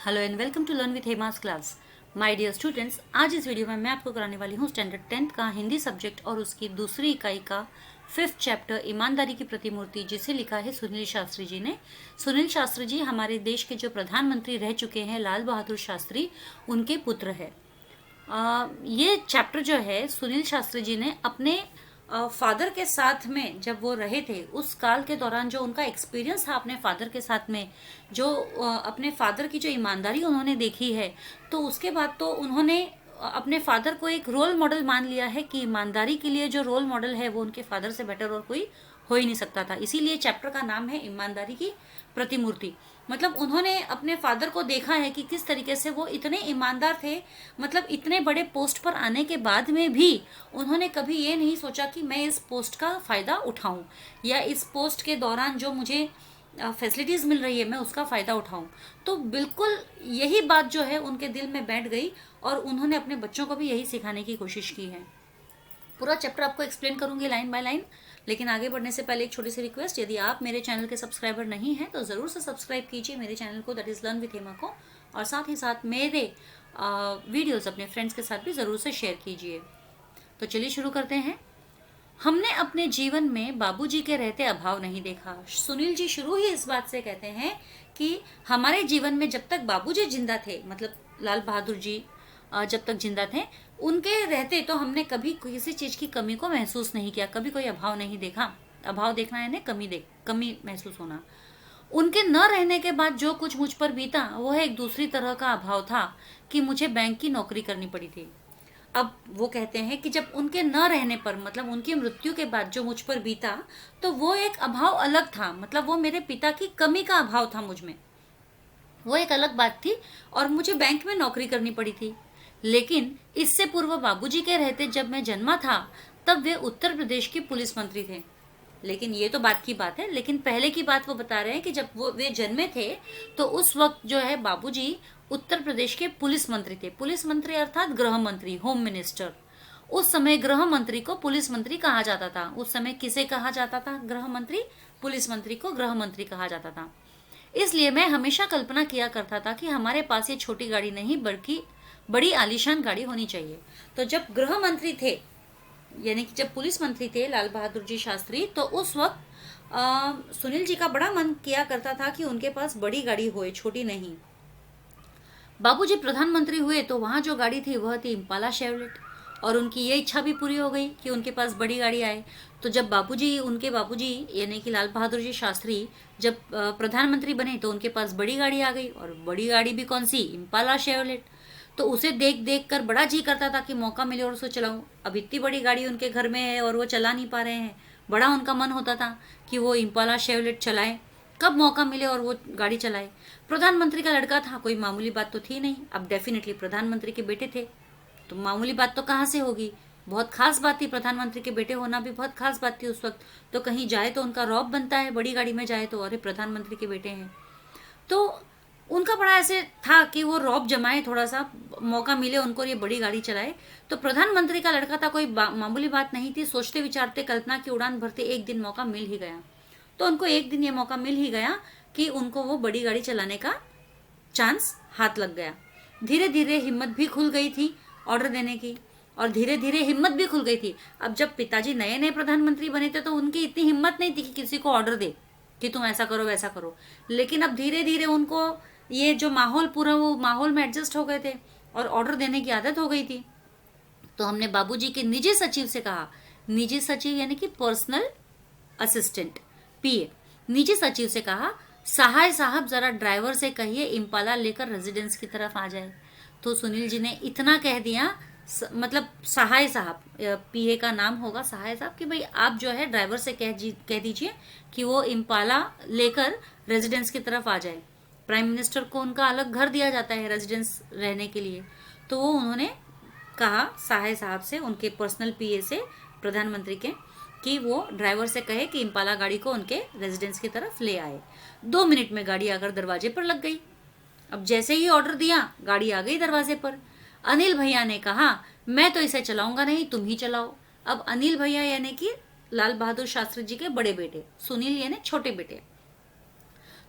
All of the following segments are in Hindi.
Hello and welcome to learn with Hema's class. My dear students, आज इस वीडियो में मैं आपको कराने वाली हूँ स्टैंडर्ड 10th का हिंदी सब्जेक्ट और उसकी दूसरी इकाई का 5th चैप्टर ईमानदारी की प्रतिमूर्ति, जिसे लिखा है सुनील शास्त्री जी ने। सुनील शास्त्री जी हमारे देश के जो प्रधानमंत्री रह चुके हैं, लाल बहादुर शास्त्री, उनके पुत्र है। ये चैप्टर जो है सुनील शास्त्री जी ने अपने फादर के साथ में जब वो रहे थे उस काल के दौरान जो उनका एक्सपीरियंस था अपने फादर के साथ में, जो अपने फादर की जो ईमानदारी उन्होंने देखी है, तो उसके बाद तो उन्होंने अपने फादर को एक रोल मॉडल मान लिया है कि ईमानदारी के लिए जो रोल मॉडल है वो उनके फादर से बेटर और कोई हो ही नहीं सकता था। इसीलिए चैप्टर का नाम है ईमानदारी की प्रतिमूर्ति। मतलब उन्होंने अपने फादर को देखा है कि किस तरीके से वो इतने ईमानदार थे। मतलब इतने बड़े पोस्ट पर आने के बाद में भी उन्होंने कभी ये नहीं सोचा कि मैं इस पोस्ट का फ़ायदा उठाऊं या इस पोस्ट के दौरान जो मुझे फैसिलिटीज़ मिल रही है मैं उसका फ़ायदा उठाऊं। तो बिल्कुल यही बात जो है उनके दिल में बैठ गई और उन्होंने अपने बच्चों को भी यही सिखाने की कोशिश की है। पूरा चैप्टर आपको एक्सप्लेन करूंगी लाइन बाय लाइन, लेकिन आगे बढ़ने से पहले एक छोटी सी रिक्वेस्ट, यदि आप मेरे चैनल के सब्सक्राइबर नहीं हैं तो ज़रूर से सब्सक्राइब कीजिए मेरे चैनल को, that is learn with Hema को, और साथ ही साथ मेरे वीडियोस अपने फ्रेंड्स के साथ भी ज़रूर से शेयर कीजिए। तो चलिए शुरू करते हैं। हमने अपने जीवन में बाबूजी के रहते अभाव नहीं देखा। सुनील जी शुरू ही इस बात से कहते हैं कि हमारे जीवन में जब तक बाबूजी जिंदा थे, मतलब लाल बहादुर जी जब तक जिंदा थे, उनके रहते तो हमने कभी किसी चीज की कमी को महसूस नहीं किया, कभी कोई अभाव नहीं देखा। अभाव देखना यानी कमी महसूस होना। उनके न रहने के बाद जो कुछ मुझ पर बीता वो है एक दूसरी तरह का अभाव था कि मुझे बैंक की नौकरी करनी पड़ी थी। अब वो कहते हैं कि जब उनके न रहने पर, मतलब उनकी मृत्यु के बाद जो मुझ पर बीता, तो वो एक अभाव अलग था। मतलब वो मेरे पिता की कमी का अभाव था मुझ में, वो एक अलग बात थी और मुझे बैंक में नौकरी करनी पड़ी थी। लेकिन इससे पूर्व बाबूजी के रहते जब मैं जन्मा था तब वे उत्तर प्रदेश के पुलिस मंत्री थे। लेकिन ये तो बात की बात है, लेकिन पहले की बात वो बता रहे हैं कि जब वे जन्मे थे तो उस वक्त जो है बाबूजी उत्तर प्रदेश के पुलिस मंत्री थे। पुलिस मंत्री अर्थात गृह मंत्री, होम मिनिस्टर। उस समय गृह मंत्री को पुलिस मंत्री कहा जाता था। उस समय किसे कहा जाता था? गृह मंत्री, पुलिस मंत्री को गृह मंत्री कहा जाता था। इसलिए मैं हमेशा कल्पना किया करता था कि हमारे पास ये छोटी गाड़ी नहीं बल्कि बड़ी आलीशान गाड़ी होनी चाहिए। तो जब गृह मंत्री थे, यानी कि जब पुलिस मंत्री थे लाल बहादुर जी शास्त्री, तो उस वक्त सुनील जी का बड़ा मन किया करता था कि उनके पास बड़ी गाड़ी होए, छोटी नहीं। बाबूजी प्रधानमंत्री हुए तो वहां जो गाड़ी थी वह थी इम्पाला शेवलेट, और उनकी ये इच्छा भी पूरी हो गई कि उनके पास बड़ी गाड़ी आए। तो जब उनके बाबूजी यानी कि लाल बहादुर जी शास्त्री जब प्रधानमंत्री बने तो उनके पास बड़ी गाड़ी आ गई, और बड़ी गाड़ी भी कौन सी? Impala Chevrolet. तो उसे देख देख कर बड़ा जी करता था कि मौका मिले और उसे चलाऊं। अब इतनी बड़ी गाड़ी उनके घर में है और वो चला नहीं पा रहे हैं। बड़ा उनका मन होता था कि वो इम्पाला शेवलेट चलाए, कब मौका मिले और वो गाड़ी चलाए। प्रधानमंत्री का लड़का था, कोई मामूली बात तो थी नहीं। अब डेफिनेटली प्रधानमंत्री के बेटे थे तो मामूली बात तो कहाँ से होगी, बहुत खास बात थी। प्रधानमंत्री के बेटे होना भी बहुत खास बात थी उस वक्त। तो कहीं जाए तो उनका रौब बनता है, बड़ी गाड़ी में जाए तो अरे प्रधानमंत्री के बेटे हैं। तो उनका बड़ा ऐसे था कि वो रौब जमाए, थोड़ा सा मौका मिले उनको, ये बड़ी गाड़ी चलाए। तो प्रधानमंत्री का लड़का था, कोई मामूली बात नहीं थी। सोचते विचारते कल्पना की उड़ान भरते एक दिन मौका मिल ही गया। तो उनको एक दिन ये मौका मिल ही गया कि उनको वो बड़ी गाड़ी चलाने का चांस हाथ लग गया। धीरे धीरे हिम्मत भी खुल गई थी ऑर्डर देने की, और धीरे धीरे हिम्मत भी खुल गई थी। अब जब पिताजी नए नए प्रधानमंत्री बने थे तो उनकी इतनी हिम्मत नहीं थी कि किसी को ऑर्डर दे कि तुम ऐसा करो वैसा करो। लेकिन अब धीरे धीरे उनको ये जो माहौल, पूरा वो माहौल में एडजस्ट हो गए थे और ऑर्डर देने की आदत हो गई थी। तो हमने बाबूजी के निजी सचिव से कहा, निजी सचिव यानी कि पर्सनल असिस्टेंट, पीए, निजी सचिव से कहा, सहाय साहब जरा ड्राइवर से कहिए इम्पाला लेकर रेजिडेंस की तरफ आ जाए। तो सुनील जी ने इतना कह दिया, मतलब सहाय साहब, पीए का नाम होगा सहाय साहब, कि भाई आप जो है ड्राइवर से कह दीजिए कि वो इम्पाला लेकर रेजिडेंस की तरफ आ जाए। प्राइम मिनिस्टर को उनका अलग घर दिया जाता है रेजिडेंस रहने के लिए। तो वो उन्होंने कहा सहाय साहब से, उनके पर्सनल पीए से, प्रधानमंत्री के, कि वो ड्राइवर से कहे कि इम्पाला गाड़ी को उनके रेजिडेंस की तरफ ले आए। 2 मिनट में गाड़ी आकर दरवाजे पर लग गई। अब जैसे ही ऑर्डर दिया गाड़ी आ गई दरवाजे पर। अनिल भैया ने कहा, मैं तो इसे चलाऊंगा नहीं, तुम ही चलाओ। अब अनिल भैया यानी कि लाल बहादुर शास्त्री जी के बड़े बेटे, सुनील यानी छोटे बेटे।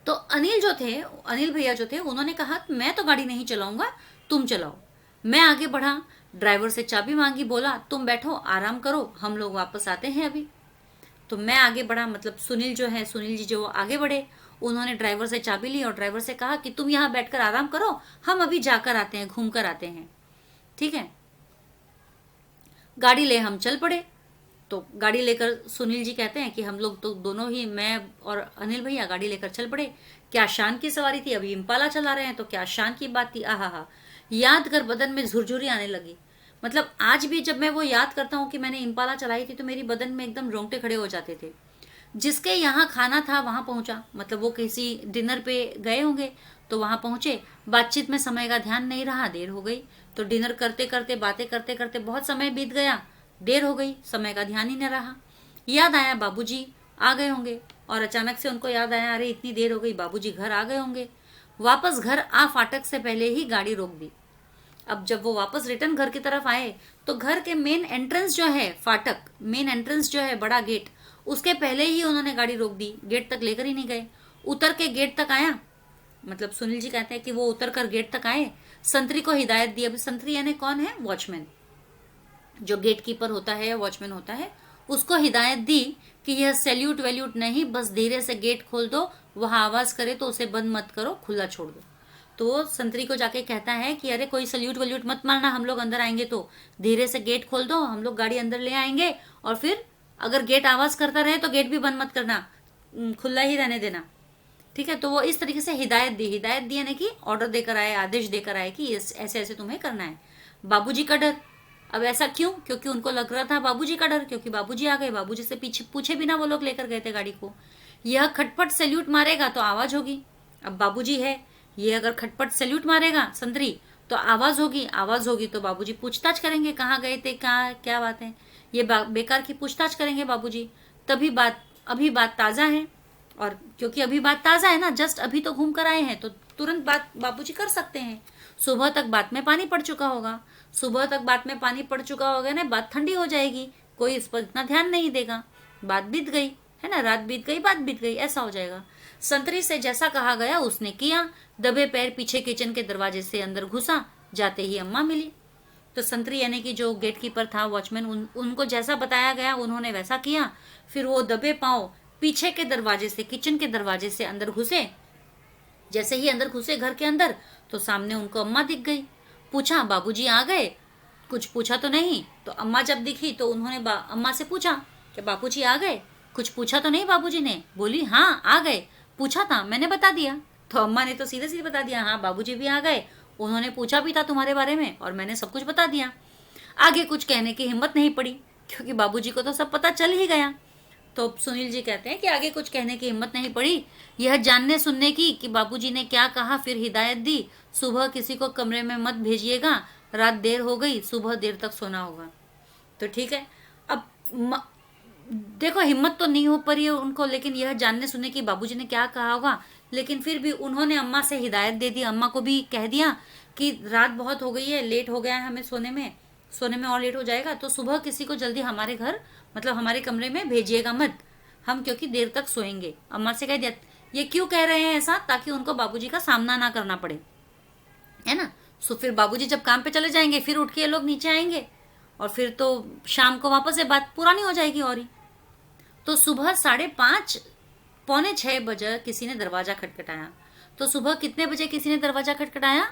तो अनिल भैया जो थे उन्होंने कहा मैं तो गाड़ी नहीं चलाऊंगा, तुम चलाओ। मैं आगे बढ़ा, ड्राइवर से चाबी मांगी, बोला तुम बैठो आराम करो, हम लोग वापस आते हैं अभी। तो मैं आगे बढ़ा, मतलब सुनील जी जो आगे बढ़े, उन्होंने ड्राइवर से चाबी ली और ड्राइवर से कहा कि तुम यहाँ बैठकर आराम करो, हम अभी जाकर आते हैं, घूम कर आते हैं, ठीक है। गाड़ी ले हम चल पड़े। तो गाड़ी लेकर सुनील जी कहते हैं कि हम लोग तो दोनों ही, मैं और अनिल भैया गाड़ी लेकर चल पड़े। क्या शान की सवारी थी, अभी इम्पाला चला रहे हैं तो क्या शान की बात थी। आहा, याद कर बदन में झुरझुरी आने लगी। मतलब आज भी जब मैं वो याद करता हूँ कि मैंने इम्पाला चलाई थी तो मेरी बदन में एकदम रोंगटे खड़े हो जाते थे। जिसके यहाँ खाना था वहां पहुंचा, मतलब वो किसी डिनर पे गए होंगे तो वहां पहुंचे। बातचीत में समय का ध्यान नहीं रहा, देर हो गई। तो डिनर करते करते, बातें करते करते बहुत समय बीत गया, देर हो गई, समय का ध्यान ही न रहा। याद आया बाबूजी आ गए होंगे और अचानक से उनको याद आया, अरे इतनी देर हो गई, बाबूजी घर आ गए होंगे। वापस घर आ फाटक से पहले ही गाड़ी रोक दी। अब जब वो वापस रिटर्न घर की तरफ आए तो घर के मेन एंट्रेंस जो है, फाटक मेन एंट्रेंस जो है, बड़ा गेट, उसके पहले ही उन्होंने गाड़ी रोक दी। गेट तक लेकर ही नहीं गए। उतर के गेट तक आया, मतलब सुनील जी कहते हैं कि वो उतर कर गेट तक आए, संतरी को हिदायत दी। अभी संतरी यानी कौन है, वॉचमैन, जो गेट कीपर होता है, वॉचमैन होता है, उसको हिदायत दी कि यह सैल्यूट वैल्यूट नहीं, बस धीरे से गेट खोल दो, वहां आवाज करे तो उसे बंद मत करो, खुला छोड़ दो। तो वो संतरी को जाके कहता है कि अरे कोई सल्यूट वल्यूट मत मारना, हम लोग अंदर आएंगे तो धीरे से गेट खोल दो, हम लोग गाड़ी अंदर ले आएंगे, और फिर अगर गेट आवाज करता रहे तो गेट भी बंद मत करना, खुला ही रहने देना, ठीक है। तो वो इस तरीके से हिदायत दी यानी कि ऑर्डर देकर आए, आदेश देकर आए कि ऐसे ऐसे तुम्हें करना है। बाबूजी का डर। अब ऐसा क्यों, क्योंकि उनको लग रहा था बाबूजी का डर, क्योंकि बाबूजी आ गए, बाबूजी से पीछे पूछे बिना वो लोग लेकर गए थे गाड़ी को। यह खटपट सैल्यूट मारेगा तो आवाज होगी। अब बाबूजी है, ये अगर खटपट सैल्यूट मारेगा संतरी तो आवाज होगी तो बाबूजी पूछताछ करेंगे, कहाँ गए थे, क्या बात है, ये बेकार की पूछताछ करेंगे बाबूजी। अभी बात ताजा है, और क्योंकि अभी बात ताजा है ना, जस्ट अभी तो घूम कर आए हैं, तो तुरंत बात बाबूजी कर सकते हैं। सुबह तक बात में पानी पड़ चुका होगा, ना, बात ठंडी हो जाएगी, कोई इस पर इतना ध्यान नहीं देगा, बात बीत गई है ना, रात बीत गई, बात बीत गई, ऐसा हो जाएगा। संतरी से जैसा कहा गया उसने किया, दबे पैर पीछे किचन के दरवाजे से अंदर घुसा, जाते ही अम्मा मिली। तो संतरी यानी कि जो गेट कीपर था, वॉचमैन, उनको जैसा बताया गया उन्होंने वैसा किया। फिर वो दबे पांव पीछे के दरवाजे से, किचन के दरवाजे से अंदर घुसे। जैसे ही अंदर घुसे घर के अंदर, तो सामने उनको अम्मा दिख गई। पूछा बाबूजी आ गए, कुछ पूछा तो नहीं। तो अम्मा जब दिखी तो उन्होंने अम्मा से पूछा कि बाबूजी आ गए, कुछ पूछा तो नहीं बाबूजी ने। बोली हाँ आ गए, पूछा था मैंने बता दिया। तो अम्मा ने तो सीधे सीधे बता दिया, हाँ बाबूजी भी आ गए, उन्होंने पूछा भी था तुम्हारे बारे में और मैंने सब कुछ बता दिया। आगे कुछ कहने की हिम्मत नहीं पड़ी, क्योंकि बाबूजी को तो सब पता चल ही गया। तो सुनील जी कहते हैं कि आगे कुछ कहने की हिम्मत नहीं पड़ी, यह जानने सुनने की कि बाबूजी ने क्या कहा। फिर हिदायत दी, सुबह किसी को कमरे में मत भेजिएगा, रात देर हो गई, सुबह देर तक सोना होगा। तो ठीक है, अब देखो हिम्मत तो नहीं हो पड़ी है उनको, लेकिन यह जानने सुनने की बाबूजी ने क्या कहा होगा। लेकिन फिर भी उन्होंने अम्मा से हिदायत दे दी, अम्मा को भी कह दिया कि रात बहुत हो गई है, लेट हो गया है हमें सोने में और लेट हो जाएगा, तो सुबह किसी को जल्दी हमारे घर, मतलब हमारे कमरे में भेजिएगा मत, हम क्योंकि देर तक सोएंगे। अम्मा से कह दिया। ये क्यों कह रहे हैं ऐसा, ताकि उनको बाबूजी का सामना ना करना पड़े, है ना। सो फिर बाबूजी जब काम पे चले जाएंगे, फिर उठ के ये लोग नीचे आएंगे और फिर तो शाम को वापस से बात पुरानी हो जाएगी। और ही तो सुबह 5:30 पौने 6 बजे किसी ने दरवाजा खटखटाया। तो सुबह कितने बजे किसी ने दरवाजा खटखटाया,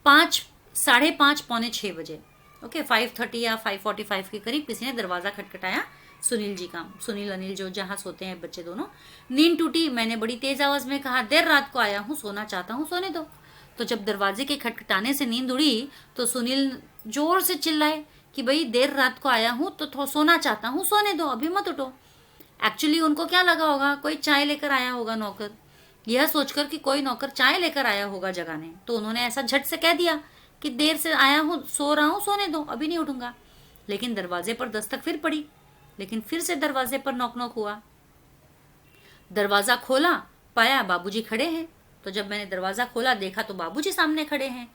5:30 पौने 6 बजे, ओके, 5:30 या 5:45 के करीब किसी ने दरवाजा खटखटाया। सुनील अनिल जो जहां सोते हैं बच्चे दोनों। नींद टूटी, मैंने बड़ी तेज आवाज में कहा, देर रात को आया हूँ, सोना चाहता हूँ, सोने दो। तो जब दरवाजे के खटखटाने से नींद उड़ी तो सुनील जोर से चिल्लाए कि भाई देर रात को आया हूँ तो सोना चाहता हूँ, सोने दो, अभी मत उठो। एक्चुअली उनको क्या लगा होगा, कोई चाय लेकर आया होगा नौकर, यह सोचकर कि कोई नौकर चाय लेकर आया होगा जगाने, तो उन्होंने ऐसा झट से कह दिया कि देर से आया हूँ, सो रहा हूँ, सोने दो, अभी नहीं उठूंगा। लेकिन दरवाजे पर दस्तक फिर पड़ी, लेकिन फिर से दरवाजे पर नॉक नॉक हुआ। दरवाजा खोला, पाया बाबूजी खड़े हैं। तो जब मैंने दरवाजा खोला, देखा तो बाबूजी सामने खड़े हैं।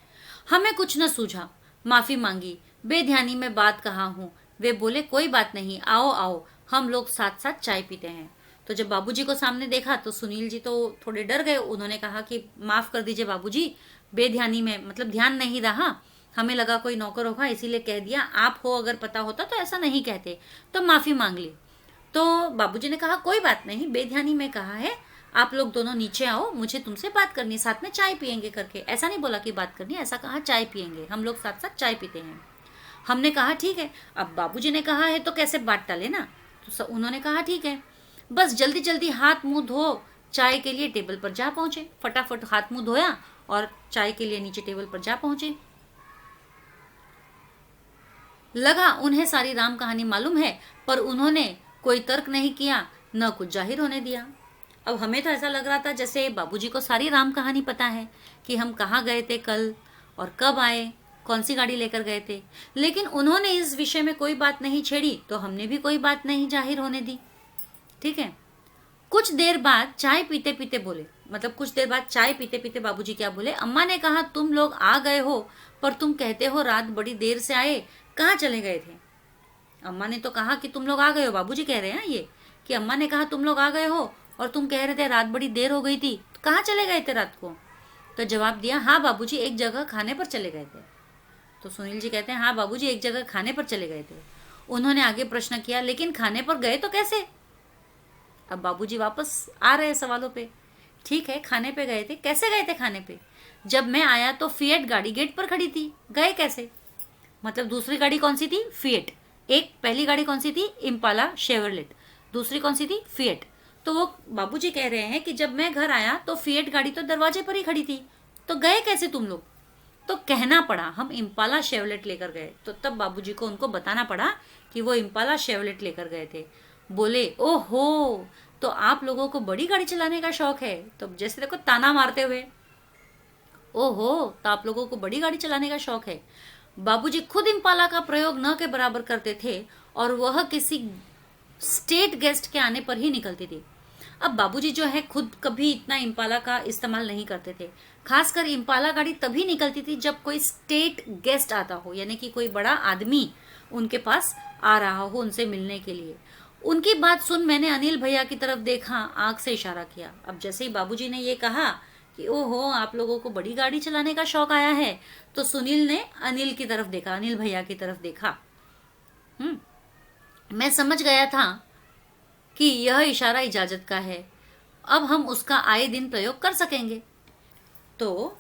हमें कुछ न सूझा, माफी मांगी, बेध्यानी में बात कहा हूँ। वे बोले कोई बात नहीं, आओ आओ, हम लोग साथ साथ चाय पीते हैं। तो जब बाबूजी को सामने देखा तो सुनील जी तो थोड़े डर गए। उन्होंने कहा कि माफ कर दीजिए बाबूजी, बेध्यानी में, मतलब ध्यान नहीं रहा, हमें लगा कोई नौकर होगा इसीलिए कह दिया, आप हो अगर पता होता तो ऐसा नहीं कहते, तो माफी मांग ली। तो बाबूजी ने कहा कोई बात नहीं, बेध्यानी में कहा है, आप लोग दोनों नीचे आओ, मुझे तुमसे बात करनी है, साथ में चाय पियेंगे करके। ऐसा नहीं बोला कि बात करनी, ऐसा कहा चाय पियेंगे, हम लोग साथ साथ चाय पीते हैं। हमने कहा ठीक है। अब बाबूजी ने कहा है तो कैसे बात टाले ना, तो उन्होंने कहा ठीक है। बस जल्दी जल्दी हाथ मुंह धो चाय के लिए टेबल पर जा पहुंचे। फटाफट हाथ मुंह धोया और चाय के लिए नीचे टेबल पर जा पहुंचे। लगा उन्हें सारी राम कहानी मालूम है, पर उन्होंने कोई तर्क नहीं किया, न कुछ जाहिर होने दिया। अब हमें तो ऐसा लग रहा था जैसे बाबूजी को सारी राम कहानी पता है कि हम कहाँ गए थे कल और कब आए, कौन सी गाड़ी लेकर गए थे, लेकिन उन्होंने इस विषय में कोई बात नहीं छेड़ी, तो हमने भी कोई बात नहीं जाहिर होने दी। ठीक है। कुछ देर बाद चाय पीते पीते बोले, मतलब कुछ देर बाद चाय पीते पीते बाबूजी क्या बोले, अम्मा ने कहा तुम लोग आ गए हो, पर तुम कहते हो रात बड़ी देर से आए, कहाँ चले गए थे। अम्मा ने तो कहा कि तुम लोग आ गए हो, बाबूजी कह रहे हैं ये कि अम्मा ने कहा तुम लोग आ गए हो और तुम कह रहे थे रात बड़ी देर हो गई थी, तो कहाँ चले गए थे रात को। तो जवाब दिया हाँ बाबूजी एक जगह खाने पर चले गए थे। तो सुनील जी कहते हैं हाँ बाबूजी एक जगह खाने पर चले गए थे। उन्होंने आगे प्रश्न किया लेकिन खाने पर गए तो कैसे। अब बाबूजी वापस आ रहे हैं सवालों पे। ठीक है खाने पे गए थे, कैसे गए थे खाने पे। जब मैं आया तो फिएट गाड़ी गेट पर खड़ी थी, गए कैसे। मतलब दूसरी गाड़ी कौन सी थी, फिएट। एक पहली गाड़ी कौन सी थी, इम्पाला शेवरलेट, दूसरी कौन सी थी, फिएट। तो वो बाबूजी कह रहे हैं कि जब मैं घर आया तो फिएट गाड़ी तो दरवाजे पर ही खड़ी थी, तो गए कैसे तुम लोग। तो कहना पड़ा हम इम्पाला शेवलेट लेकर गए। तो तब बाबूजी को उनको बताना पड़ा कि वो इम्पाला शेवलेट लेकर गए थे। बोले ओहो, तो आप लोगों को बड़ी गाड़ी चलाने का शौक है। तो जैसे देखो ताना मारते हुए, ओहो तो आप लोगों को बड़ी गाड़ी चलाने का शौक है। बाबूजी खुद इम्पाला का प्रयोग न के बराबर करते थे और वह किसी स्टेट गेस्ट के आने पर ही निकलती थी। अब बाबूजी जो है खुद कभी इतना इम्पाला का इस्तेमाल नहीं करते थे। खासकर इम्पाला गाड़ी तभी निकलती थी जब कोई स्टेट गेस्ट आता हो, यानी कि कोई बड़ा आदमी उनके पास आ रहा हो उनसे मिलने के लिए। उनकी बात सुन मैंने अनिल भैया की तरफ देखा, आंख से इशारा किया। अब जैसे ही बाबूजी ने ये कहा कि ओहो आप लोगों को बड़ी गाड़ी चलाने का शौक आया है, तो सुनील ने अनिल की तरफ देखा, अनिल भैया की तरफ देखा। मैं समझ गया था कि यह इशारा इजाजत का है, अब हम उसका आए दिन प्रयोग कर सकेंगे। तो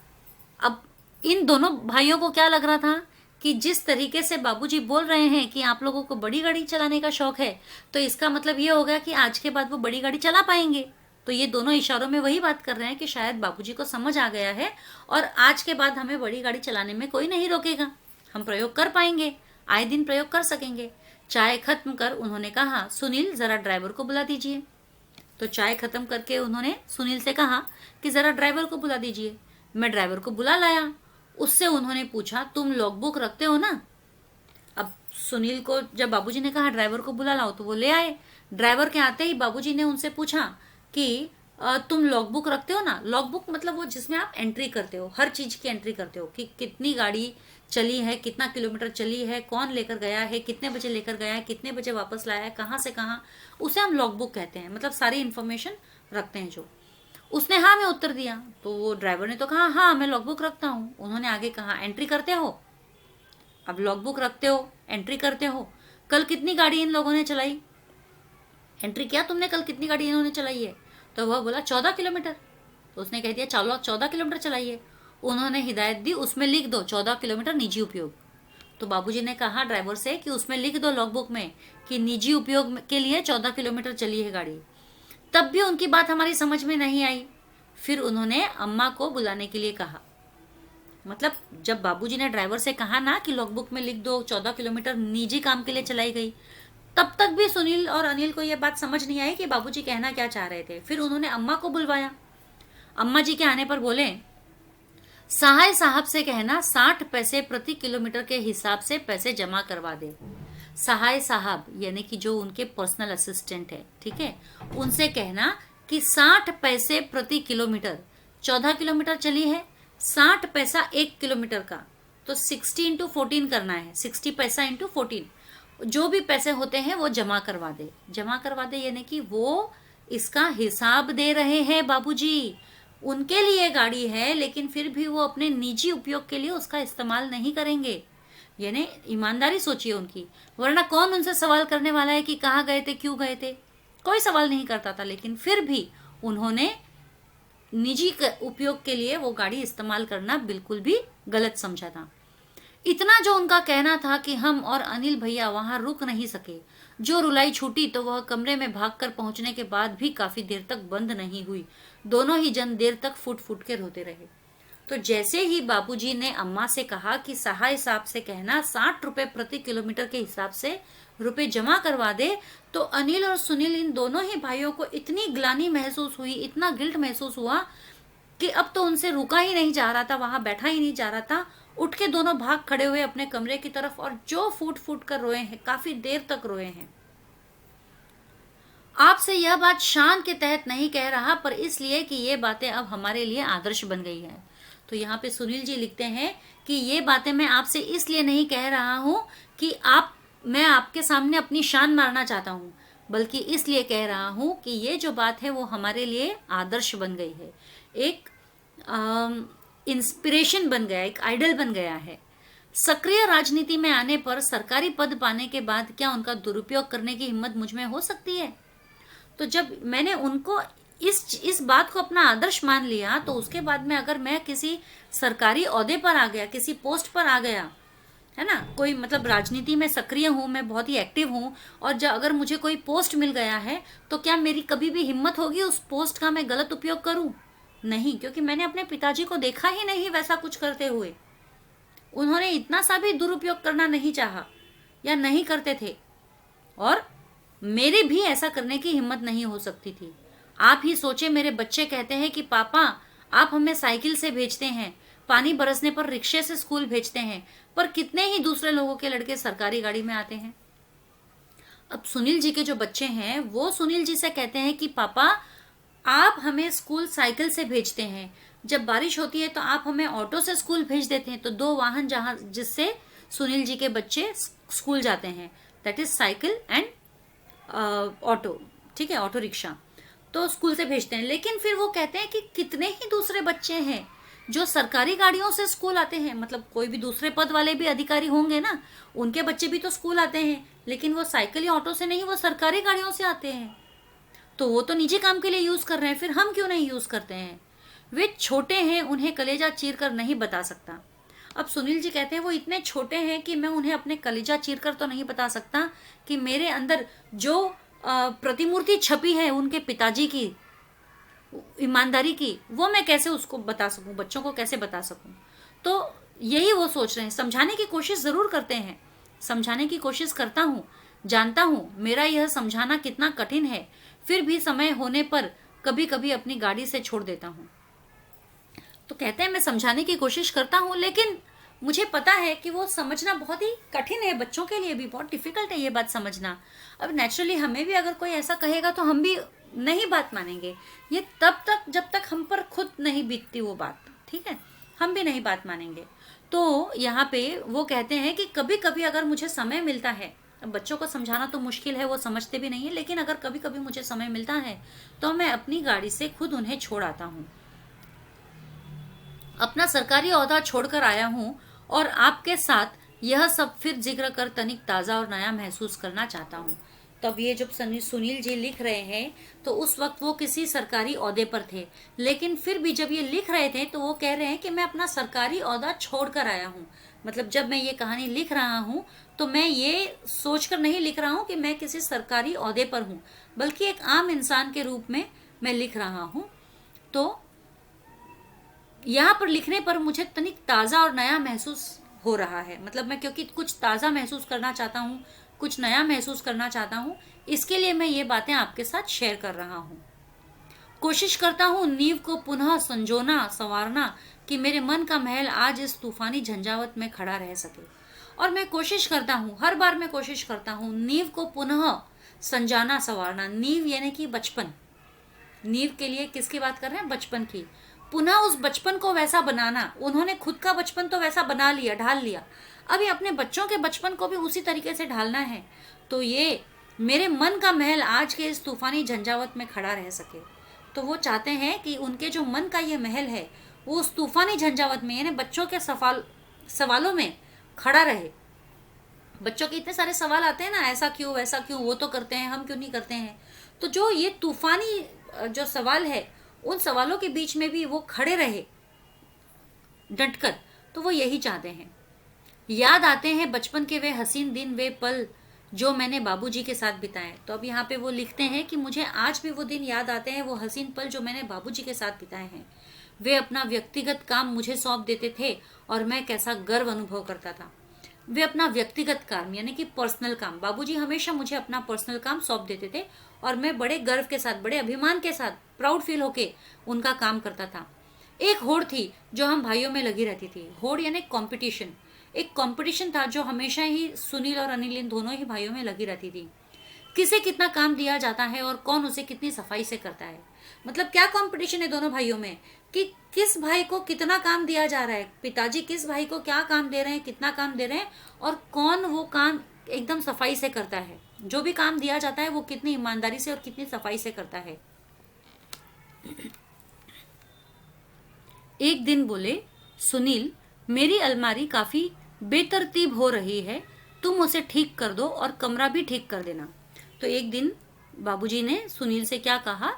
अब इन दोनों भाइयों को क्या लग रहा था कि जिस तरीके से बाबूजी बोल रहे हैं कि आप लोगों को बड़ी गाड़ी चलाने का शौक है, तो इसका मतलब ये होगा कि आज के बाद वो बड़ी गाड़ी चला पाएंगे। तो ये दोनों इशारों में वही बात कर रहे हैं कि शायद बाबूजी को समझ आ गया है और आज के बाद हमें बड़ी गाड़ी चलाने में कोई नहीं रोकेगा, हम प्रयोग कर पाएंगे, आए दिन प्रयोग कर सकेंगे। चाय खत्म कर उन्होंने कहा सुनील जरा ड्राइवर को बुला दीजिए। तो चाय खत्म करके उन्होंने सुनील से कहा कि जरा ड्राइवर को बुला दीजिए। मैं ड्राइवर को बुला लाया। उससे उन्होंने पूछा तुम लॉगबुक रखते हो ना। अब सुनील को जब बाबूजी ने कहा ड्राइवर को बुला लाओ तो वो ले आए। ड्राइवर के आते ही बाबूजी ने उनसे पूछा कि तुम लॉगबुक रखते हो ना। लॉगबुक मतलब वो जिसमें आप एंट्री करते हो, हर चीज की एंट्री करते हो कि कितनी गाड़ी चली है, कितना किलोमीटर चली है, कौन लेकर गया है, कितने बजे लेकर गया है, कितने बजे वापस लाया है, कहाँ से कहाँ, उसे हम लॉगबुक कहते हैं। मतलब सारी इन्फॉर्मेशन रखते हैं जो। उसने हाँ में उत्तर दिया। तो वो ड्राइवर ने तो कहा हाँ मैं लॉगबुक रखता हूँ। उन्होंने आगे कहा एंट्री करते हो। अब लॉगबुक रखते हो, एंट्री करते हो, कल कितनी गाड़ी इन लोगों ने चलाई, एंट्री किया तुमने कल कितनी गाड़ी इन्होंने चलाई है। तो वह बोला 14 किलोमीटर। तो उसने कह दिया चलो 14 किलोमीटर चलाइए। उन्होंने हिदायत दी उसमें लिख दो 14 किलोमीटर निजी उपयोग। तो बाबूजी ने कहा ड्राइवर से कि उसमें लिख दो लॉगबुक में कि निजी उपयोग के लिए 14 किलोमीटर चली है गाड़ी। तब भी उनकी बात हमारी समझ में नहीं आई। फिर उन्होंने अम्मा को बुलाने के लिए कहा। मतलब जब बाबूजी ने ड्राइवर से कहा ना कि लॉगबुक में लिख दो 14 किलोमीटर निजी काम के लिए चलाई गई, तब तक भी सुनील और अनिल को यह बात समझ नहीं आई कि बाबूजी कहना क्या चाह रहे थे। फिर उन्होंने अम्मा को बुलवाया। अम्मा जी के आने पर बोले सहाय साहब से कहना 60 पैसे प्रति किलोमीटर के हिसाब से पैसे जमा करवा दे। सहाय साहब यानी कि जो उनके पर्सनल असिस्टेंट है, ठीक है, उनसे कहना कि 60 पैसे प्रति किलोमीटर, 14 किलोमीटर चली है, 60 पैसा 1 किलोमीटर का, तो 60 इंटू 14 करना है, 60 पैसा इंटू 14, जो भी पैसे होते हैं वो जमा करवा दे। जमा करवा दे यानी कि वो इसका हिसाब दे रहे हैं बाबूजी। उनके लिए गाड़ी है, लेकिन फिर भी वो अपने निजी उपयोग के लिए उसका इस्तेमाल नहीं करेंगे। यानी ईमानदारी सोचिए उनकी, वरना कौन उनसे सवाल करने वाला है कि कहाँ गए थे, क्यों गए थे, कोई सवाल नहीं करता था। लेकिन फिर भी उन्होंने निजी उपयोग के लिए वो गाड़ी इस्तेमाल करना बिल्कुल भी गलत समझा था। इतना जो उनका कहना था कि हम और अनिल भैया वहां रुक नहीं सके। जो रुलाई छूटी तो वह कमरे में भागकर पहुंचने के बाद भी काफी देर तक बंद नहीं हुई। दोनों ही जन देर तक फुट फुट के रोते रहे। तो जैसे ही बाबूजी ने अम्मा से कहा कि सहाय साहब से कहना 60 रुपए प्रति किलोमीटर के हिसाब से रुपए जमा करवा दे, तो अनिल और सुनील इन दोनों ही भाइयों को इतनी ग्लानि महसूस हुई, इतना गिल्ट महसूस हुआ कि अब तो उनसे रुका ही नहीं जा रहा था, वहां बैठा ही नहीं जा रहा था। उठ के दोनों भाग खड़े हुए अपने कमरे की तरफ और जो फूट फूट कर रोए हैं, काफी देर तक रोए हैं। आपसे यह बात शान के तहत नहीं कह रहा, पर इसलिए कि ये बातें अब हमारे लिए आदर्श बन गई है। तो यहाँ पे सुनील जी लिखते हैं कि ये बातें मैं आपसे इसलिए नहीं कह रहा हूँ कि मैं आपके सामने अपनी शान मारना चाहता हूँ, बल्कि इसलिए कह रहा हूँ कि ये जो बात है वो हमारे लिए आदर्श बन गई है, एक इंस्पिरेशन बन गया, एक आइडल बन गया है। सक्रिय राजनीति में आने पर सरकारी पद पाने के बाद क्या उनका दुरुपयोग करने की हिम्मत मुझ में हो सकती है? तो जब मैंने उनको इस बात को अपना आदर्श मान लिया, तो उसके बाद में अगर मैं किसी सरकारी ओहदे पर आ गया, किसी पोस्ट पर आ गया, है ना, कोई मतलब राजनीति में सक्रिय हूं, मैं बहुत ही एक्टिव हूं, और जब अगर मुझे कोई पोस्ट मिल गया है, तो क्या मेरी कभी भी हिम्मत होगी उस पोस्ट का मैं गलत उपयोग करूं? नहीं, क्योंकि मैंने अपने पिताजी को देखा ही नहीं वैसा कुछ करते हुए। उन्होंने इतना सा भी दुरुपयोग करना नहीं चाहा या नहीं करते थे, और मेरे भी ऐसा करने की हिम्मत नहीं हो सकती थी। आप ही सोचे, मेरे बच्चे कहते हैं कि पापा आप हमें साइकिल से भेजते हैं, पानी बरसने पर रिक्शे से स्कूल भेजते हैं, पर कितने ही दूसरे लोगों के लड़के सरकारी गाड़ी में आते हैं। अब सुनील जी के जो बच्चे हैं वो सुनील जी से कहते हैं कि पापा आप हमें स्कूल साइकिल से भेजते हैं, जब बारिश होती है तो आप हमें ऑटो से स्कूल भेज देते हैं। तो दो वाहन जहां जिससे सुनील जी के बच्चे स्कूल जाते हैं, that is cycle and auto, ठीक है, ऑटो रिक्शा, तो स्कूल से भेजते हैं। लेकिन फिर वो कहते हैं कि कितने ही दूसरे बच्चे हैं जो सरकारी गाड़ियों से स्कूल आते हैं, मतलब कोई भी दूसरे पद वाले भी अधिकारी होंगे ना, उनके बच्चे भी तो स्कूल आते हैं, लेकिन वो साइकिल या ऑटो से नहीं, वो सरकारी गाड़ियों से आते हैं। तो वो तो निजी काम के लिए यूज कर रहे हैं, फिर हम क्यों नहीं यूज करते हैं? वे छोटे हैं, उन्हें कलेजा चीर कर नहीं बता सकता। अब सुनील जी कहते हैं वो इतने छोटे हैं कि मैं उन्हें अपने कलेजा चीर कर तो नहीं बता सकता कि मेरे अंदर जो प्रतिमूर्ति छपी है उनके पिताजी की ईमानदारी की, वो मैं कैसे उसको बता सकूं, बच्चों को कैसे बता सकूं। तो यही वो सोच रहे हैं। समझाने की कोशिश जरूर करते हैं, समझाने की कोशिश करता हूं, जानता हूं मेरा यह समझाना कितना कठिन है, फिर भी समय होने पर कभी कभी अपनी गाड़ी से छोड़ देता हूं। तो कहते हैं मैं समझाने की कोशिश करता हूं, लेकिन मुझे पता है कि वो समझना बहुत ही कठिन है, बच्चों के लिए भी बहुत डिफिकल्ट है ये बात समझना। अब नेचुरली हमें भी अगर कोई ऐसा कहेगा तो हम भी नहीं बात मानेंगे। ये तब तक जब तक हम पर खुद नहीं बीतती वो बात, ठीक है, हम भी नहीं बात मानेंगे। तो यहाँ पे वो कहते हैं कि कभी कभी अगर मुझे समय मिलता है, अब बच्चों को समझाना तो मुश्किल है, वो समझते भी नहीं है, लेकिन अगर कभी कभी मुझे समय मिलता है तो मैं अपनी गाड़ी से खुद उन्हें छोड़ आता हूँ। अपना सरकारी ओहदा छोड़कर आया हूँ और आपके साथ यह सब फिर जिक्र कर तनिक ताज़ा और नया महसूस करना चाहता हूँ। तब ये जब सुनील जी लिख रहे हैं तो उस वक्त वो किसी सरकारी ओहदे पर थे, लेकिन फिर भी जब ये लिख रहे थे तो वो कह रहे हैं कि मैं अपना सरकारी ओहदा छोड़कर आया हूँ। मतलब जब मैं ये कहानी लिख रहा हूँ तो मैं ये सोचकर नहीं लिख रहा हूँ कि मैं किसी सरकारी ओहदे पर हूँ, बल्कि एक आम इंसान के रूप में मैं लिख रहा हूँ। तो यहाँ पर लिखने पर मुझे तनिक ताज़ा और नया महसूस हो रहा है, मतलब मैं क्योंकि कुछ ताज़ा महसूस करना चाहता हूँ, कुछ नया महसूस करना चाहता हूँ, इसके लिए मैं ये बातें आपके साथ शेयर कर रहा हूँ। कोशिश करता हूँ नींव को पुनः संजोना संवारना कि मेरे मन का महल आज इस तूफानी झंझावत में खड़ा रह सके। और मैं कोशिश करता हूँ, हर बार मैं कोशिश करता हूँ नींव को पुनः संजाना संवारना। नींव यानी कि बचपन, नींव के लिए किसकी बात कर रहे हैं? बचपन की। पुनः उस बचपन को वैसा बनाना, उन्होंने खुद का बचपन तो वैसा बना लिया, ढाल लिया, अभी अपने बच्चों के बचपन को भी उसी तरीके से ढालना है। तो ये मेरे मन का महल आज के इस तूफानी झंझावत में खड़ा रह सके। तो वो चाहते हैं कि उनके जो मन का ये महल है वो उस तूफानी झंझावत में, यानी बच्चों के सवालों में खड़ा रहे। बच्चों के इतने सारे सवाल आते हैं ना, ऐसा क्यों वैसा क्यों, वो तो करते हैं हम क्यों नहीं करते हैं। तो जो ये तूफानी जो सवाल है, उन सवालों के बीच में भी वो खड़े रहे डटकर। तो वो यही चाहते हैं। याद आते हैं बचपन के वे हसीन दिन, वे पल जो मैंने बाबूजी के साथ बिताए। तो अब यहाँ पे वो लिखते हैं कि मुझे आज भी वो दिन याद आते हैं, वो हसीन पल जो मैंने बाबूजी के साथ बिताए हैं। वे अपना व्यक्तिगत काम मुझे सौंप देते थे और मैं कैसा गर्व अनुभव करता था। वे अपना व्यक्तिगत काम यानी कि पर्सनल काम, बाबूजी हमेशा मुझे अपना पर्सनल काम सौंप देते थे और मैं बड़े गर्व के साथ, बड़े अभिमान के साथ, प्राउड फील होके उनका काम करता था। एक होड़ थी जो हम भाइयों में लगी रहती थी। होड़ यानी कंपटीशन। एक कंपटीशन था जो हमेशा ही सुनील और अनिल, इन दोनों ही भाइयों में लगी रहती थी। किसे कितना काम दिया जाता है और कौन उसे कितनी सफाई से करता है। मतलब क्या कंपटीशन है दोनों भाइयों में कि किस भाई को कितना काम दिया जा रहा है, पिताजी किस भाई को क्या काम दे रहे हैं, कितना काम दे रहे हैं, और कौन वो काम एकदम सफाई से करता है। जो भी काम दिया जाता है वो कितनी ईमानदारी से और कितनी सफाई से करता है। एक दिन बोले सुनील, मेरी अलमारी काफी बेतरतीब हो रही है, तुम उसे ठीक कर दो और कमरा भी ठीक कर देना। तो एक दिन बाबूजी ने सुनील से क्या कहा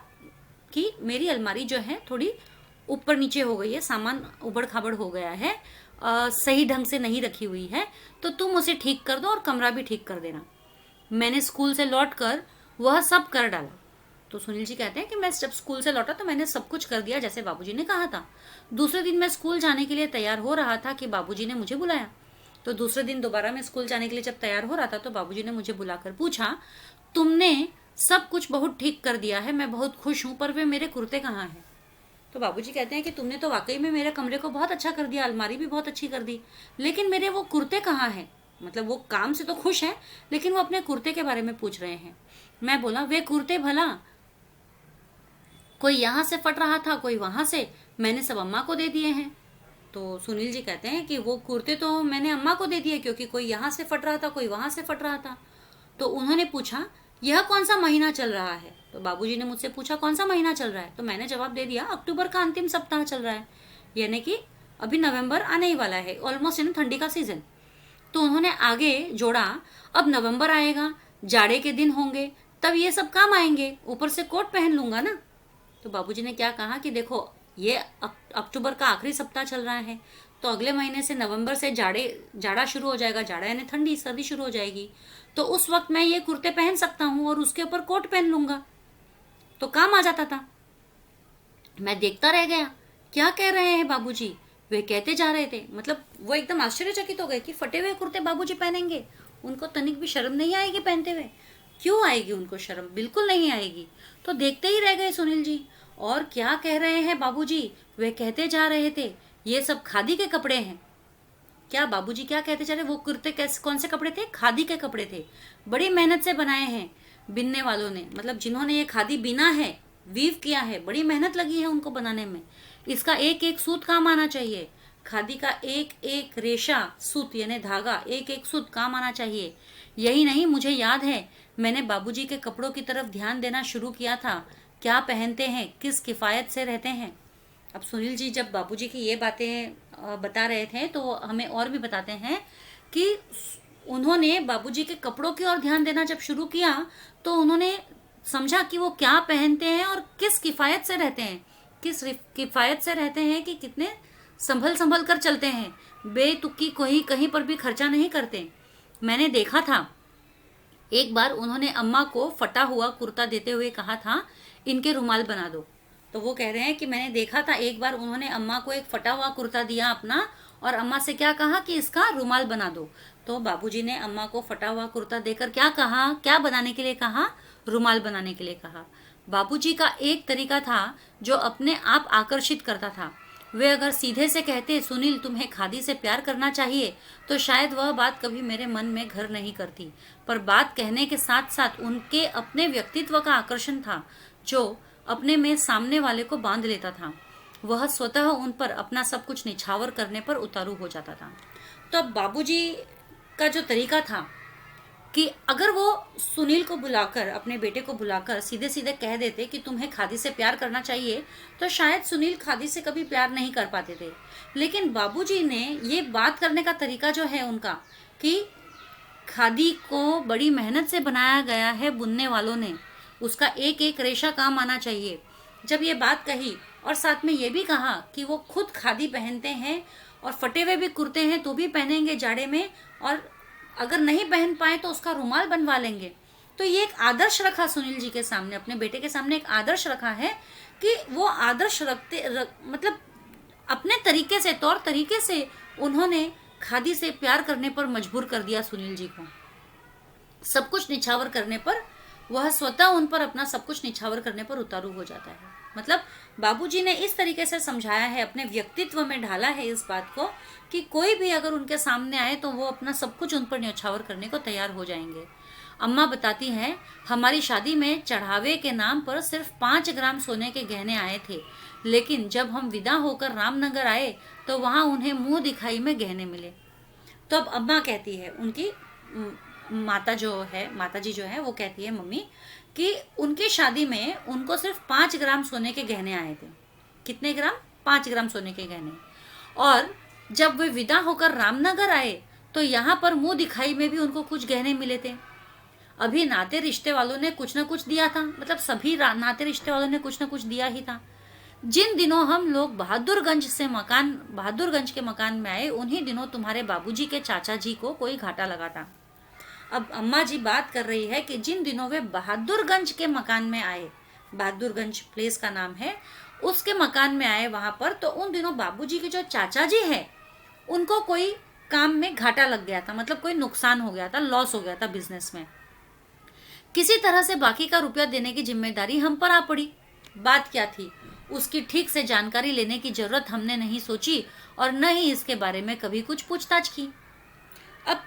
कि मेरी अलमारी जो है थोड़ी ऊपर नीचे हो गई है, सामान उबड़ खाबड़ हो गया है, सही ढंग से नहीं रखी हुई है, तो तुम उसे ठीक कर दो और कमरा भी ठीक कर देना। मैंने स्कूल से लौटकर वह सब कर डाला। तो सुनील जी कहते हैं कि मैं जब स्कूल से लौटा तो मैंने सब कुछ कर दिया जैसे बाबूजी ने कहा था। दूसरे दिन मैं स्कूल जाने के लिए तैयार हो रहा था कि बाबूजी ने मुझे बुलाया। तो दूसरे दिन दोबारा मैं स्कूल जाने के लिए जब तैयार हो रहा था तो बाबूजी ने मुझे बुलाकर पूछा, तुमने सब कुछ बहुत ठीक कर दिया है, मैं बहुत खुश हूं, पर वे मेरे कुर्ते कहाँ हैं। तो बाबूजी कहते हैं कि तुमने तो वाकई में मेरे कमरे को बहुत अच्छा कर दिया, अलमारी भी बहुत अच्छी कर दी, लेकिन मेरे वो कुर्ते कहाँ हैं। मतलब वो काम से तो खुश है लेकिन वो अपने कुर्ते के बारे में पूछ रहे हैं। मैं बोला, वे कुर्ते भला कोई यहाँ से फट रहा था, कोई वहां से, मैंने सब अम्मा को दे दिए हैं। तो सुनील जी कहते हैं कि वो कुर्ते तो मैंने अम्मा को दे दिए क्योंकि कोई यहाँ से फट रहा था, कोई वहां से फट रहा था। तो उन्होंने पूछा, यह कौन सा महीना चल रहा है। तो बाबूजी ने मुझसे पूछा कौन सा महीना चल रहा है, तो मैंने जवाब दे दिया अक्टूबर का अंतिम सप्ताह चल रहा है, यानी कि अभी नवंबर आने ही वाला है, ऑलमोस्ट इन ठंडी का सीजन। तो उन्होंने आगे जोड़ा, अब नवंबर आएगा, जाड़े के दिन होंगे, तब ये सब काम आएंगे, ऊपर से कोट पहन लूंगा ना। तो बाबूजी ने क्या कहा कि देखो ये अक्टूबर का आखिरी सप्ताह चल रहा है, तो अगले महीने से नवंबर से जाड़ा शुरू हो जाएगा, जाड़ा यानी ठंडी सर्दी शुरू हो जाएगी, तो उस वक्त मैं ये कुर्ते पहन सकता हूँ और उसके ऊपर कोट पहन लूंगा, तो काम आ जाता था। मैं देखता रह गया, क्या कह रहे हैं बाबूजी, वे कहते जा रहे थे। मतलब वो एकदम आश्चर्यचकित हो गए कि फटे हुए कुर्ते बाबूजी पहनेंगे, उनको तनिक भी शर्म नहीं आएगी पहनते हुए। क्यों आएगी उनको शर्म, बिल्कुल नहीं आएगी। तो देखते ही रह गए सुनील जी, और क्या कह रहे हैं बाबूजी, वे कहते जा रहे थे ये सब खादी के कपड़े हैं। क्या बाबूजी क्या कहते जा रहे, वो कुर्ते कैसे, कौन से कपड़े थे, खादी के कपड़े थे, बड़ी मेहनत से बनाए हैं बिनने वालों ने, मतलब जिन्होंने ये खादी बिना है, वीव किया है, बड़ी मेहनत लगी है उनको बनाने में। इसका एक एक सूत काम आना चाहिए, खादी का एक एक रेशा सूत यानी धागा, एक एक सूत काम आना चाहिए। यही नहीं, मुझे याद है मैंने बाबूजी के कपड़ों की तरफ ध्यान देना शुरू किया था, क्या पहनते हैं, किस किफायत से रहते हैं। अब सुनील जी जब बाबूजी की ये बातें बता रहे थे तो हमें और भी बताते हैं कि उन्होंने बाबूजी के कपड़ों की ओर ध्यान देना जब शुरू किया तो उन्होंने समझा कि वो क्या पहनते हैं और किस किफायत से रहते हैं, किस किफायत से रहते हैं, कि कितने संभल संभल कर चलते हैं, बेतुकी कोई कहीं पर भी खर्चा नहीं करते। मैंने देखा था एक बार उन्होंने अम्मा को फटा हुआ कुर्ता देते हुए कहा था, इनके रुमाल बना दो। तो वो कह रहे हैं कि मैंने देखा था एक बार उन्होंने अम्मा को एक फटा हुआ कुर्ता दिया अपना, और अम्मा से क्या कहा कि इसका रुमाल बना दो। तो बाबूजी ने अम्मा को फटा हुआ कुर्ता देकर क्या कहा, क्या बनाने के लिए कहा, रुमाल बनाने के लिए कहा। बाबूजी का एक तरीका था जो अपने आप आकर्षित करता था। वे अगर सीधे से कहते सुनील तुम्हें खादी से प्यार करना चाहिए, तो शायद वह बात कभी मेरे मन में घर नहीं करती, पर बात कहने के साथ साथ उनके अपने व्यक्तित्व का आकर्षण था जो अपने में सामने वाले को बांध लेता था। वह स्वतः उन पर अपना सब कुछ निछावर करने पर उतारू हो जाता था। तो अब बाबूजी का जो तरीका था कि अगर वो सुनील को बुलाकर, अपने बेटे को बुलाकर सीधे सीधे कह देते कि तुम्हें खादी से प्यार करना चाहिए, तो शायद सुनील खादी से कभी प्यार नहीं कर पाते थे। लेकिन बाबूजी ने ये बात करने का तरीका जो है उनका, कि खादी को बड़ी मेहनत से बनाया गया है बुनने वालों ने, उसका एक एक रेशा काम आना चाहिए। जब ये बात कही और साथ में ये भी कहा कि वो खुद खादी पहनते हैं और फटे हुए भी कुर्ते हैं तो भी पहनेंगे जाड़े में, और अगर नहीं पहन पाए तो उसका रुमाल बनवा लेंगे। तो ये एक आदर्श रखा सुनील जी के सामने, अपने बेटे के सामने एक आदर्श रखा है कि वो आदर्श मतलब अपने तरीके से, तौर तरीके से उन्होंने खादी से प्यार करने पर मजबूर कर दिया सुनील जी को। सब कुछ निछावर करने पर, वह स्वतः उन पर अपना सब कुछ निछावर करने पर उतारू हो जाता है। मतलब बाबूजी ने इस तरीके से समझाया है, अपने व्यक्तित्व में ढाला है इस बात को, कि कोई भी अगर उनके सामने आए तो वो अपना सब कुछ उन पर न्यौछावर करने को तैयार हो जाएंगे। अम्मा बताती हैं, हमारी शादी में चढ़ावे के नाम पर सिर्फ 5 ग्राम सोने के गहने आए थे, लेकिन जब हम विदा होकर रामनगर आए तो वहां उन्हें मुंह दिखाई में गहने मिले। तो अब अम्मा कहती है, उनकी माता जी जो है वो कहती है, मम्मी, कि उनकी शादी में उनको सिर्फ 5 ग्राम सोने के गहने आए थे। कितने ग्राम? 5 ग्राम सोने के गहने। और जब वे विदा होकर रामनगर आए तो यहाँ पर मुंह दिखाई में भी उनको कुछ गहने मिले थे। अभी नाते रिश्ते वालों ने कुछ ना कुछ दिया था, मतलब सभी नाते रिश्ते वालों ने कुछ ना कुछ दिया ही था। जिन दिनों हम लोग बहादुरगंज के मकान में आए, उन्हीं दिनों तुम्हारे बाबूजी के चाचा जी को कोई घाटा लगा था। अब अम्मा जी बात कर रही है कि जिन दिनों वे बहादुरगंज के मकान में आए, बहादुरगंज प्लेस का नाम है, उसके मकान में आए वहां पर, तो उन दिनों बाबूजी के जो चाचा जी है उनको कोई काम में घाटा लग गया था, मतलब कोई नुकसान हो गया था, लॉस हो गया था बिजनेस में। किसी तरह से बाकी का रुपया देने की जिम्मेदारी हम पर आ पड़ी। बात क्या थी, उसकी ठीक से जानकारी लेने की जरूरत हमने नहीं सोची और न ही इसके बारे में कभी कुछ पूछताछ की। अब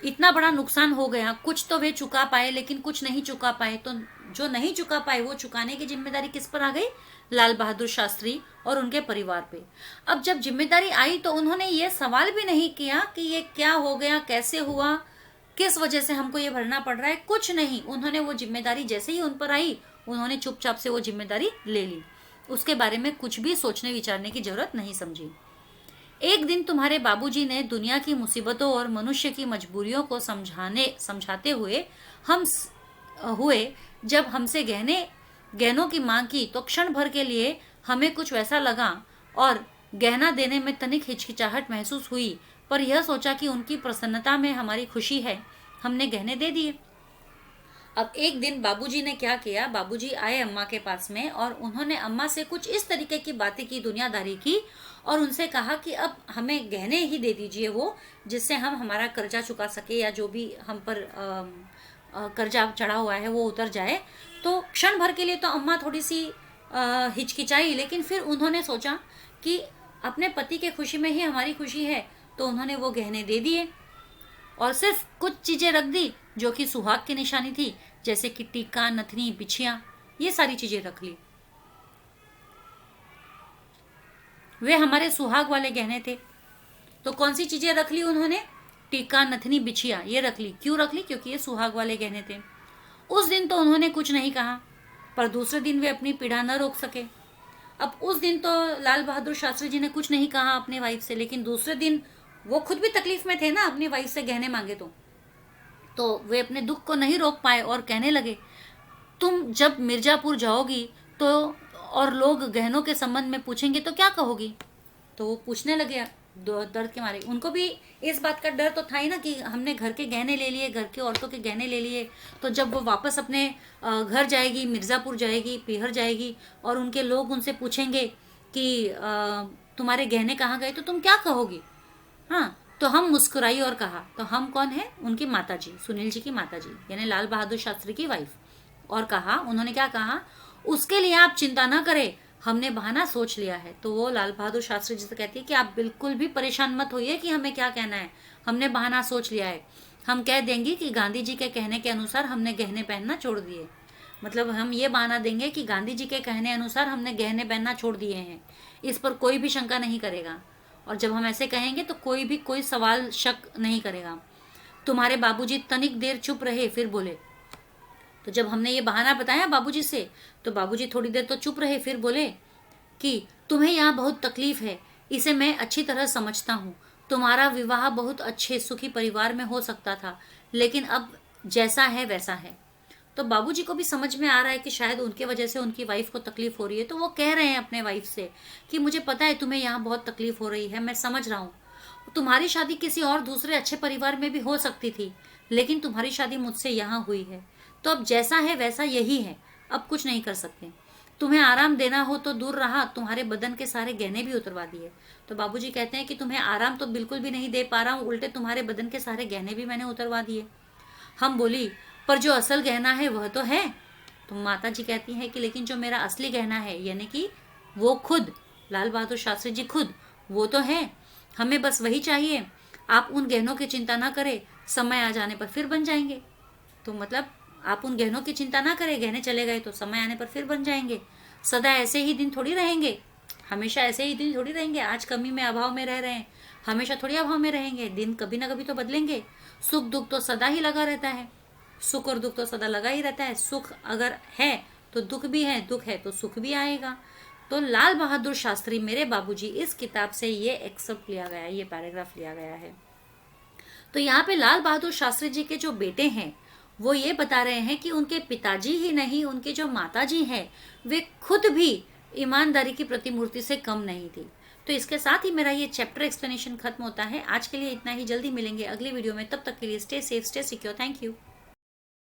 इतना बड़ा नुकसान हो गया, कुछ तो वे चुका पाए लेकिन कुछ नहीं चुका पाए, तो जो नहीं चुका पाए वो चुकाने की जिम्मेदारी किस पर आ गई? लाल बहादुर शास्त्री और उनके परिवार पे। अब जब जिम्मेदारी आई तो उन्होंने ये सवाल भी नहीं किया कि ये क्या हो गया, कैसे हुआ, किस वजह से हमको ये भरना पड़ रहा है, कुछ नहीं। उन्होंने वो जिम्मेदारी जैसे ही उन पर आई, उन्होंने चुपचाप से वो जिम्मेदारी ले ली, उसके बारे में कुछ भी सोचने विचारने की जरूरत नहीं समझी। एक दिन तुम्हारे बाबूजी ने दुनिया की मुसीबतों और मनुष्य की मजबूरियों को समझाते हुए जब हमसे गहनों की मांग की, तो क्षण भर के लिए हमें कुछ वैसा लगा और गहना देने में तनिक हिचकिचाहट महसूस हुई, पर यह सोचा कि उनकी प्रसन्नता में हमारी खुशी है, हमने गहने दे दिए। अब एक दिन बाबूजी ने क्या किया, बाबूजी आए अम्मा के पास में और उन्होंने अम्मा से कुछ इस तरीके की बातें की, दुनियादारी की, और उनसे कहा कि अब हमें गहने ही दे दीजिए वो, जिससे हम हमारा कर्जा चुका सके या जो भी हम पर कर्जा चढ़ा हुआ है वो उतर जाए। तो क्षण भर के लिए तो अम्मा थोड़ी सी हिचकिचाई, लेकिन फिर उन्होंने सोचा कि अपने पति के खुशी में ही हमारी खुशी है, तो उन्होंने वो गहने दे दिए और सिर्फ कुछ चीजें रख दी जो कि सुहाग की निशानी थी, जैसे कि टीका, नथनी, बिछिया, ये सारी चीजें रख ली। वे हमारे सुहाग वाले गहने थे। तो कौन सी चीजें रख ली उन्होंने? टीका, नथनी, बिछिया, ये रख ली। क्यों रख ली? क्योंकि ये सुहाग वाले गहने थे। उस दिन तो उन्होंने कुछ नहीं कहा, पर दूसरे दिन वे अपनी पीड़ा न रोक सके। अब उस दिन तो लाल बहादुर शास्त्री जी ने कुछ नहीं कहा अपनी वाइफ से, लेकिन दूसरे दिन वो खुद भी तकलीफ में थे ना, अपनी वाइफ से गहने मांगे तो वे अपने दुख को नहीं रोक पाए और कहने लगे, तुम जब मिर्जापुर जाओगी तो और लोग गहनों के संबंध में पूछेंगे तो क्या कहोगी? तो वो पूछने लगे दर्द के मारे। उनको भी इस बात का डर तो था ही ना कि हमने घर के गहने ले लिए, घर के औरतों के गहने ले लिए, तो जब वो वापस अपने घर जाएगी, मिर्ज़ापुर जाएगी, पीहर जाएगी और उनके लोग उनसे पूछेंगे कि तुम्हारे गहने कहाँ गए, तो तुम क्या कहोगी? हाँ, तो हम मुस्कुराई और कहा, तो हम कौन है? उनकी माताजी, सुनील जी की माताजी, यानी लाल बहादुर शास्त्री की वाइफ। और कहा, उन्होंने क्या कहा? उसके लिए आप चिंता ना करें, हमने बहाना सोच लिया है। तो वो लाल बहादुर शास्त्री जी से कहती है कि आप बिल्कुल भी परेशान मत होइए कि हमें क्या कहना है, हमने बहाना सोच लिया है। हम कह देंगे कि गांधी जी के कहने के अनुसार हमने गहने पहनना छोड़ दिए। मतलब हम ये बहाना देंगे कि गांधी जी के कहने अनुसार हमने गहने पहनना छोड़ दिए हैं, इस पर कोई भी शंका नहीं करेगा। और जब हम ऐसे कहेंगे तो कोई भी कोई सवाल शक नहीं करेगा। तुम्हारे बाबूजी तनिक देर चुप रहे, फिर बोले। तो जब हमने ये बहाना बताया बाबूजी से, तो बाबूजी थोड़ी देर तो चुप रहे, फिर बोले कि तुम्हें यहाँ बहुत तकलीफ है, इसे मैं अच्छी तरह समझता हूँ। तुम्हारा विवाह बहुत अच्छे सुखी परिवार में हो सकता था, लेकिन अब जैसा है वैसा है। तो बाबूजी को भी समझ में आ रहा है कि शायद उनके वजह से उनकी वाइफ को तकलीफ हो रही है, तो वो कह रहे हैं अपने वाइफ से कि मुझे पता है तुम्हें यहाँ बहुत तकलीफ हो रही है, मैं समझ रहा हूँ। तुम्हारी शादी किसी और दूसरे अच्छे परिवार में भी हो सकती थी, लेकिन तुम्हारी शादी मुझसे यहाँ हुई है, तो अब जैसा है वैसा यही है, अब कुछ नहीं कर सकते। तुम्हें आराम देना हो तो दूर रहा, तुम्हारे बदन के सारे गहने भी उतरवा दिए। तो बाबूजी कहते हैं कि तुम्हें आराम तो बिल्कुल भी नहीं दे पा रहा हूँ, उल्टे तुम्हारे बदन के सारे गहने भी मैंने उतरवा दिए। हम बोली, पर जो असल गहना है वह तो है। तो माता जी कहती हैं कि लेकिन जो मेरा असली गहना है, यानी कि वो खुद लाल बहादुर शास्त्री जी खुद, वो तो है, हमें बस वही चाहिए। आप उन गहनों की चिंता ना करें, समय आ जाने पर फिर बन जाएंगे। तो मतलब आप उन गहनों की चिंता ना करें, गहने चले गए तो समय आने पर फिर बन जाएंगे। सदा ऐसे ही दिन थोड़ी रहेंगे, हमेशा ऐसे ही दिन थोड़ी रहेंगे। आज कमी में अभाव में रह रहे हैं, हमेशा थोड़ी अभाव में रहेंगे, दिन कभी ना कभी तो बदलेंगे। सुख दुख तो सदा ही लगा रहता है, सुख और दुख तो सदा लगा ही रहता है। सुख अगर है तो दुख भी है, दुख है तो सुख भी आएगा। तो लाल बहादुर शास्त्री मेरे बाबूजी, इस किताब से ये एक्सेप्ट लिया गया है, ये पैराग्राफ लिया गया है। तो यहाँ पे लाल बहादुर शास्त्री जी के जो बेटे हैं वो ये बता रहे हैं कि उनके पिताजी ही नहीं, उनके जो माताजी हैं वे खुद भी ईमानदारी की प्रतिमूर्ति से कम नहीं थी। तो इसके साथ ही मेरा ये चैप्टर एक्सप्लेनेशन खत्म होता है। आज के लिए इतना ही, जल्दी मिलेंगे अगली वीडियो में, तब तक के लिए stay safe, stay secure, thank you.